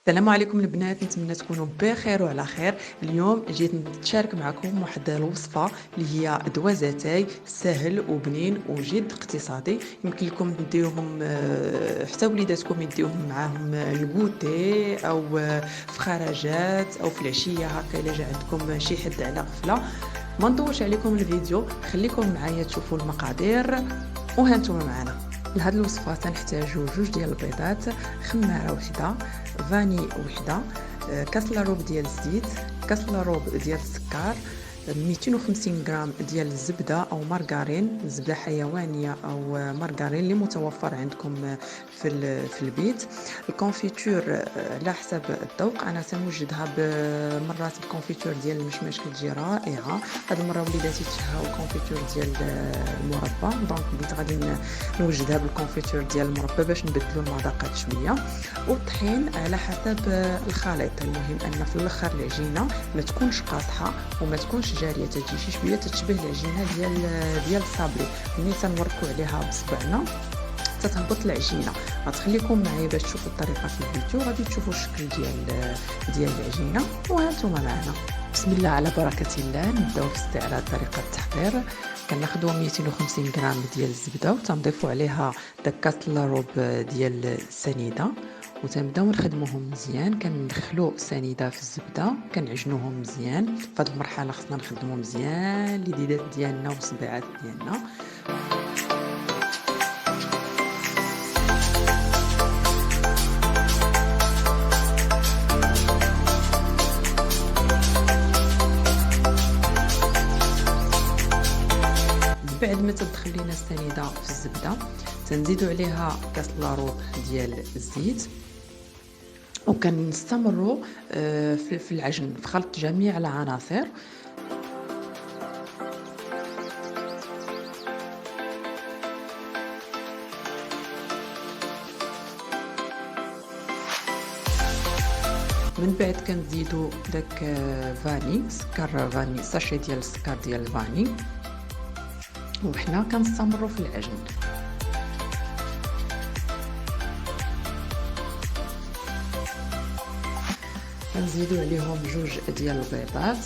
السلام عليكم البنات، نتمنى تكونوا بخير وعلى خير. اليوم جيت نتشارك معكم واحد الوصفه اللي هي دوازاتاي سهل وبنين وجد اقتصادي. يمكن لكم ديروهم حتى وليداتكم يديوهم معاهم الكوتي او في خرجات او في العشيه هكا الا جا عندكم شي حد على غفله. ما نطولش عليكم الفيديو، خليكم معايا تشوفوا المقادير وهانتوما معنا. لهاد الوصفه تنحتاجو 2 ديال البيضات، خماره وحده، فاني وحده، كاس لاروب ديال الزيت، كاس لاروب ديال السكر، 250 غرام ديال الزبده او مارغرين، زبده حيوانيه او مارغرين اللي متوفر عندكم في البيت. الكونفيتور على حسب الذوق، انا سنوجدها بمرات الكونفيتور ديال المشماش كتجي رائعه. هاد المره وليداتي تشهاو الكونفيتور ديال المربى، دونك بديت غادي نوجدها بالكونفيتور ديال المربى باش نبدلوا المذاقات شويه. والطحين على حسب الخليط، المهم ان في الاخر العجينه ما تكونش قاصحه وما تكونش جاريه، تجي شي شويه تتشبه العجينه ديال الصابلي. ملي تنوركوا عليها بصبعنا تتهبط العجينه. غتخليكم معايا باش تشوفوا الطريقه في الفيديو، غادي تشوفوا الشكل ديال العجينه وهانتوما معنا. بسم الله على بركه الله. نبداو في استعراض طريقه التحضير. كناخذوا 250 غرام ديال الزبده وتنضيفوا عليها داك كاس لاروب ديال السنيده وتنبداو نخدموهم مزيان. كندخلوا السنيده في الزبده كنعجنوهم مزيان. في هذه المرحله خصنا نخدموا مزيان اليديدات ديالنا والصبيعات ديالنا. بعد ما تدخل لينا السنيده في الزبده تنزيدوا عليها كاس لاروب ديال الزيت وكنستمروا في العجن، في خلط جميع العناصر. من بعد كنزيدوا داك فاني، سكر فاني، ساشي ديال السكر ديال الفاني، وحنا كنستمروا في العجن. كنزيدوا عليهم 2 ديال البيضات،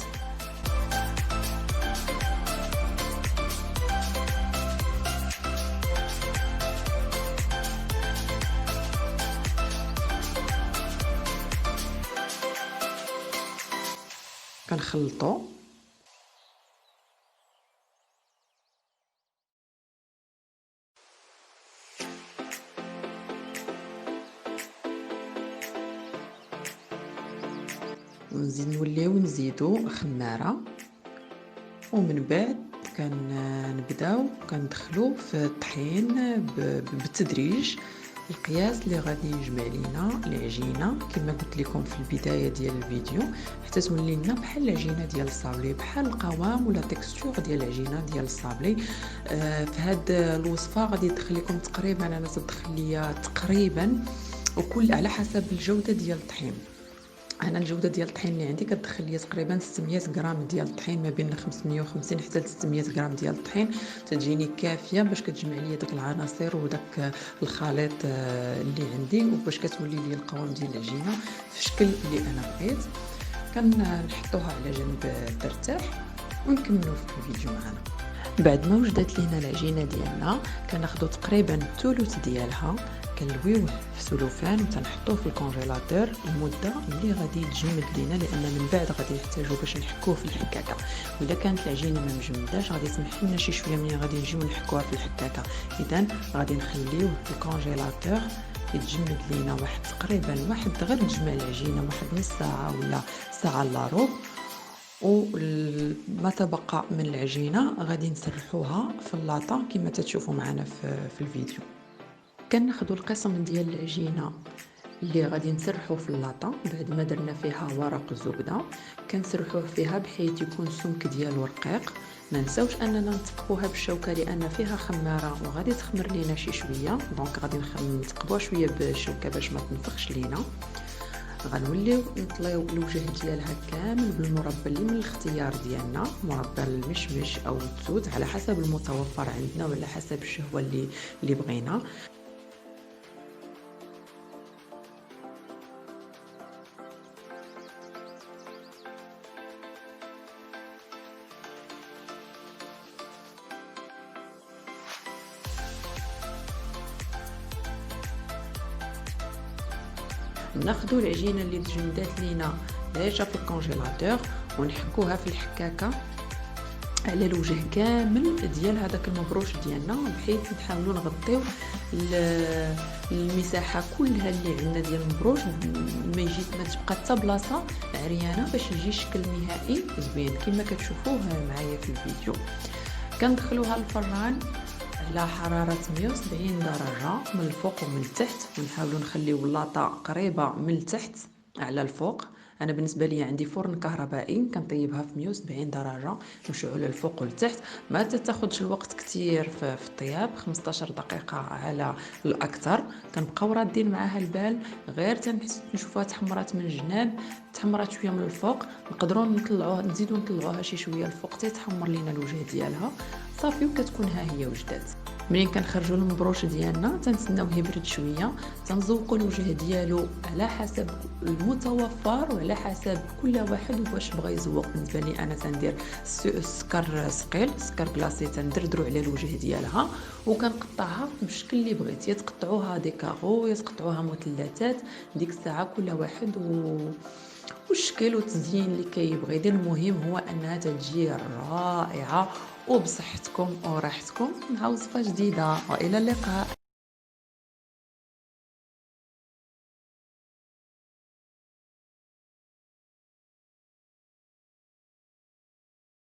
كنخلطوا ونزيد نوليو نزيدو خماره، ومن بعد كنبداو كندخلو في الطحين بالتدريج. القياس اللي غادي يجمع لينا العجينه كما قلت لكم في البدايه ديال الفيديو حتى تولي لنا بحال العجينه ديال الصابلي، بحال القوام ولا تكستور ديال العجينه ديال الصابلي. في هاد الوصفه غادي تدخل لكم تقريبا، انا تدخل ليا تقريبا وكل على حسب الجوده ديال الطحين. انا الجوده ديال الطحين اللي عندي كتدخل لي تقريبا 600 غرام ديال الطحين، ما بين 550 حتى 600 غرام ديال الطحين تجيني كافيه باش كتجمع لي داك العناصر وداك الخليط اللي عندي، وباش كتولي لي القوام ديال العجينه في الشكل اللي انا بغيت. كنحطوها على جنب ترتاح ونكملوا في الفيديو معنا. بعد ما وجدت لينا العجينه ديالنا كناخذوا تقريبا ثلث ديالها كنلويوه في سلوفان وتنحطوه في الكونجيلاتور المده اللي غادي تجمد لينا، لان من بعد غادي نحتاجو باش نحكوه في الحكاكه. واذا كانت العجينه ما مجمداش غادي يسمح لنا شي شويه ملي غادي نجيو نحكوها في الحكاكه. اذا غادي نخليوه في الكونجيلاتور يتجمد لينا واحد تقريبا غير تجمع العجينه واحد نص ساعه ولا ساعه الا ربع، وما تبقى من العجينه غادي نسرحوها في اللاطه كما تشوفوا معنا في الفيديو. كناخذوا القسم ديال العجينه اللي غادي نسرحو في اللاطه بعد ما درنا فيها ورق الزبده، كنسرحوه فيها بحيث يكون السمك ديالو رقيق. ما نساوش اننا نثقبوها بالشوكه لان فيها خماره وغادي تخمر لينا شي شويه، دونك غادي نثقبوها شويه بالشوكه باش ما تنفخش لينا. غنوليو نطليو الوجه ديالها كامل بالمربى اللي من الاختيار ديالنا، مربى المشمش او التوت على حسب المتوفر عندنا وعلى حسب الشهوه اللي بغينا. ناخذوا العجينه اللي تجمدات لينا ديجا في الكونجيلاتور ونحكوها في الحكاكه على الوجه كامل ديال هذاك المبروش ديالنا، بحيث نحاولوا نغطيو المساحه كلها اللي عندنا ديال المبروش، ما تبقى حتى بلاصه عريانه، باش يجي الشكل النهائي زوين كما كتشوفوه معايا في الفيديو. كندخلوها الفران على حرارة 170 درجة من الفوق ومن التحت، ونحاولوا نخليو اللاطة قريبة من التحت على الفوق. انا بالنسبه لي عندي فرن كهربائي كنطيبها في 170 درجه مشعول الفوق والتحت، ما تاخذش الوقت كتير في الطياب، 15 دقيقه على الاكثر. كنبقاو رادين معاها البال غير تنشوفوها تحمرات من الجناب، تحمرات شويه من الفوق، نقدروا نطلعوها نزيدوا نطلعوها شي شويه الفوق حتى تحمر لينا الوجه ديالها صافي، وكتكون ها هي وجدات. منين كنخرجوا المبروش ديالنا تنسناوه يبرد شويه، تنزوقوا الوجه ديالو على حسب المتوفر وعلى حسب كل واحد واش بغى يزوق. بالنسبه لي انا تندير السكر ثقيل، السكر كلاصي تندردرو على الوجه ديالها وكنقطعها بالشكل اللي بغيت، يا تقطعوها ديكاغو يا تقطعوها مثلثات، ديك الساعه كل واحد والشكل والتزيين اللي كيبغي يدير. المهم هو انها تجي رائعه وبصحتكم وراحتكم مع وصفه جديده، والى اللقاء.